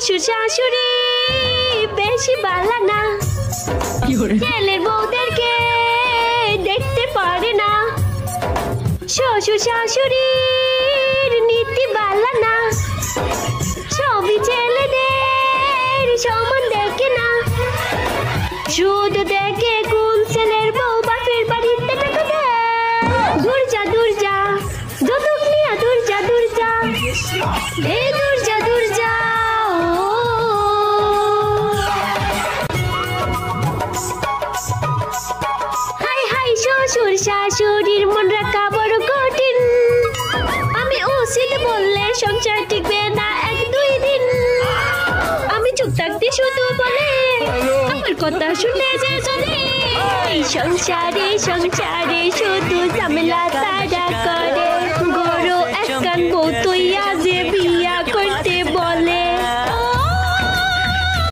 শ্বশুর শাশুড়ি বেশি বালা না, ছেলের বউদেরকে দেখতে পারে না। শ্বশুর শাশুড়ির নীতি বালা না, সবই ছেলেদের সমান দেখে না, শুধু দেখে কোন ছেলের বউ বাপের বাড়িতে টাকা দেয়। দূর যা দূর যা, যৌতুক নিয়া দূর যা দূর যা, এই দূর যা দূর যা। হাই হাই শ্বশুর শাশুড়ির মন রাখা বড় কঠিন, আমি উচিত বললে সংসার টিকবে না 1-2 দিন। আমি চুপ থাকতে শুধু বলে আমার কথা শুনে যে চলে, সংসারে সংসারে শুধু ঝামেলা তারা করে। গরু